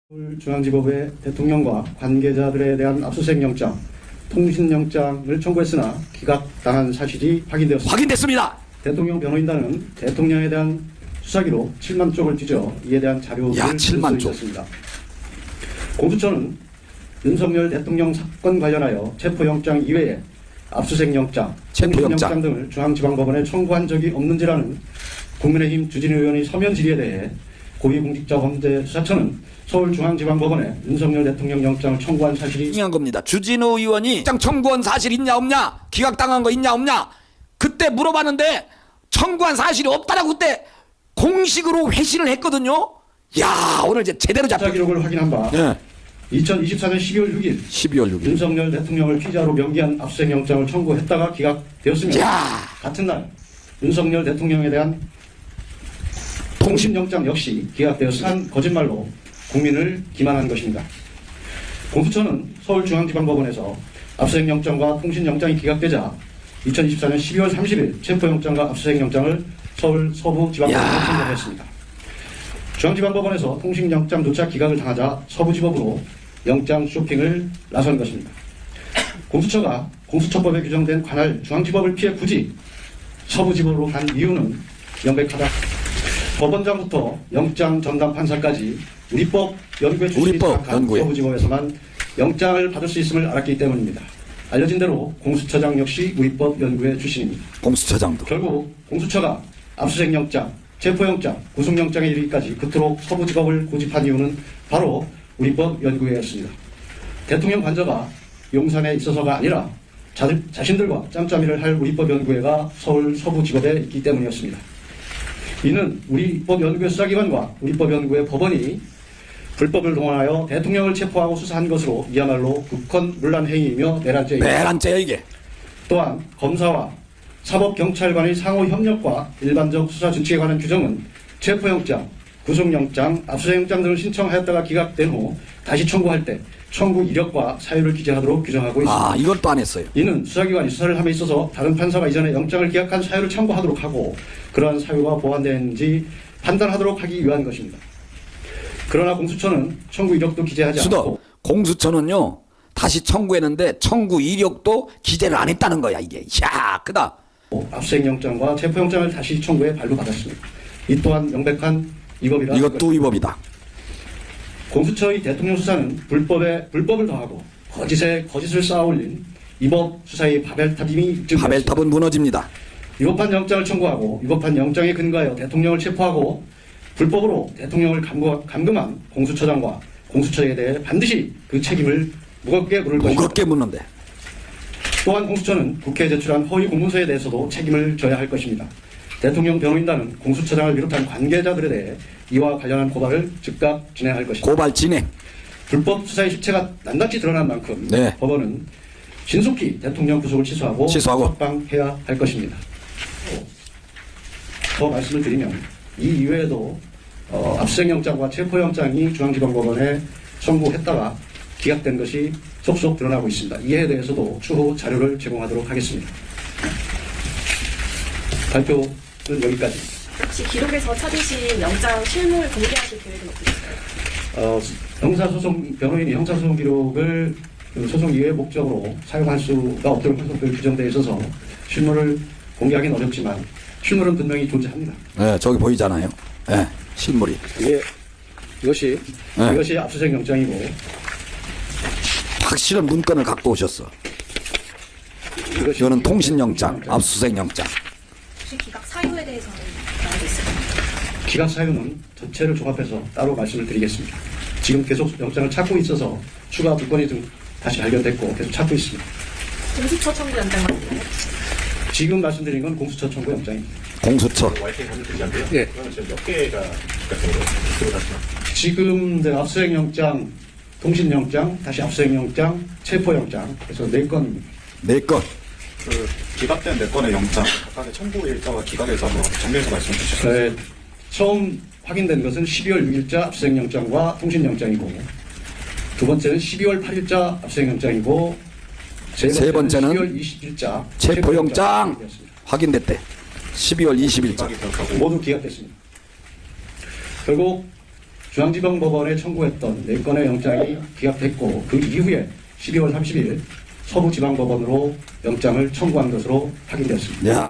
서울중앙지법에 대통령과 관계자들에 대한 압수수색 영장, 통신영장을 청구했으나 기각당한 사실이 확인됐습니다. 대통령 변호인단은 대통령에 대한 수사기록 7만 쪽을 뒤져 이에 대한 자료를 7만 쪽. 있었습니다. 공수처는 윤석열 대통령 사건 관련하여 체포영장 이외에 압수수색 영장, 통신영장 등을 중앙지방법원에 청구한 적이 없는지라는 국민의힘 주진우 의원의 서면 질의에 대해 고위공직자범죄수사처는 서울중앙지방법원에 윤석열 대통령 영장을 청구한 사실이 중요한 겁니다. 주진우 의원이 영장 청구한 사실 있냐 없냐, 기각당한 거 있냐 없냐, 그때 물어봤는데 청구한 사실이 없다라고 그때 공식으로 회신을 했거든요. 야, 오늘 이제 제대로 수사 기록을 확인한 바 2024년 12월 6일 윤석열 대통령을 피의자로 명기한 압수수색 영장을 청구했다가 기각되었으며 같은 날 윤석열 대통령에 대한 통신영장 역시 기각되었으면 거짓말로 국민을 기만한 것입니다. 공수처는 서울중앙지방법원에서 압수수색 영장과 통신영장이 기각되자 2024년 12월 30일 체포영장과 압수수색 영장을 서울 서부지방법원에 청구했습니다. 중앙지방법원에서 통신영장조차 기각을 당하자 서부지법으로 영장 쇼핑을 나선 것입니다. 공수처가 공수처법에 규정된 관할 중앙지법을 피해 굳이 서부지법으로 간 이유는 명백하다. 법원장부터 영장 전담 판사까지 우리법 연구에 출신이 장악한 서부지법에서만 영장을 받을 수 있음을 알았기 때문입니다. 알려진 대로 공수처장 역시 우리법 연구회 출신입니다. 공수처장도 결국 공수처가 압수수색 영장, 체포영장, 구속영장에 이르기까지 그토록 서부지법을 고집한 이유는 바로 우리법 연구회였습니다. 대통령 관저가 용산에 있어서가 아니라 자신들과 짬짬이를 할 우리법 연구회가 서울 서부지법에 있기 때문이었습니다. 이는 우리법 연구회 수사기관과 우리법 연구회 법원이 불법을 동원하여 대통령을 체포하고 수사한 것으로 이야말로 국헌문란 행위이며 내란죄입니다. 이게. 또한 검사와 사법경찰관의 상호 협력과 일반적 수사 준칙에 관한 규정은 체포영장, 구속영장, 압수수색영장 등을 신청하였다가 기각된 후 다시 청구할 때 청구 이력과 사유를 기재하도록 규정하고 있습니다. 이것도 안 했어요. 이는 수사기관이 수사를 함에 있어서 다른 판사가 이전에 영장을 기각한 사유를 참고하도록 하고 그러한 사유가 보완되는지 판단하도록 하기 위한 것입니다. 그러나 공수처는 청구 이력도 기재하지 않고 공수처는요 다시 청구했는데 청구 이력도 기재를 안 했다는 거야. 이게 크다. 압수수색영장과 체포영장을 다시 청구해 발부받았습니다. 이 또한 명백한 위법이다. 이것도 위법이다. 공수처의 대통령 수사는 불법을 더하고 거짓에 거짓을 쌓아올린 위법 수사의 바벨탑임이 바벨탑은 무너집니다. 위법한 영장을 청구하고 위법한 영장에 근거하여 대통령을 체포하고 불법으로 대통령을 감금한 공수처장과 공수처에 대해 반드시 그 책임을 무겁게 물을 것입니다. 무겁게 묻는데. 또한 공수처는 국회에 제출한 허위 공문서에 대해서도 책임을 져야 할 것입니다. 대통령 변호인단은 공수처장을 비롯한 관계자들에 대해 이와 관련한 고발을 즉각 진행할 것입니다. 고발 진행. 불법 수사의 실체가 낱낱이 드러난 만큼 법원은 신속히 대통령 구속을 취소하고 석방해야 할 것입니다. 더 말씀을 드리면 이 이외에도 압수수색영장과 체포영장이 중앙지방법원에 청구했다가 기각된 것이 속속 드러나고 있습니다. 이에 대해서도 추후 자료를 제공하도록 하겠습니다. 발표는 여기까지. 혹시 기록에서 찾으신 영장 실물 공개하실 계획은 없으실까요? 형사소송 변호인이 형사소송 기록을 소송 이외의 목적으로 사용할 수가 없도록 규정되어 있어서 실물을 공개하기는 어렵지만 실물은 분명히 존재합니다. 네, 저기 보이잖아요. 네, 실물이. 이것이 압수수색 영장이고 확실한 문건을 갖고 오셨어. 이거는 통신영장, 압수수색영장. 혹시 기각 사유에 대해서는 알고 있을까요? 기각 사유는 전체를 종합해서 따로 말씀을 드리겠습니다. 지금 계속 영장을 찾고 있어서 추가 문건이 좀 다시 발견됐고 계속 찾고 있습니다. 공수처 청구 영장 맞나요? 지금 말씀드린 건 공수처 청구 영장입니다. 공수처. 예. 그러면 지금 몇 개가 기각된 지금 압수수색 영장, 통신영장, 다시 압수수색 영장, 체포영장 그래서 4건입니다. 4건. 그 기각된 4건의 영장 각각의 청구 일자와 기각 일자 한번 정리해서 말씀해 주시죠. 네, 처음 확인된 것은 12월 6일자 압수수색 영장과 통신영장이고 두 번째는 12월 8일자 압수수색 영장이고 세 번째는 12월 20일자 체포영장 12월 20일자 모두 기각됐습니다. 결국 중앙지방법원에 청구했던 4건의 영장이 기각됐고 그 이후에 12월 30일 서부지방법원으로 영장을 청구한 것으로 확인되었습니다. 야.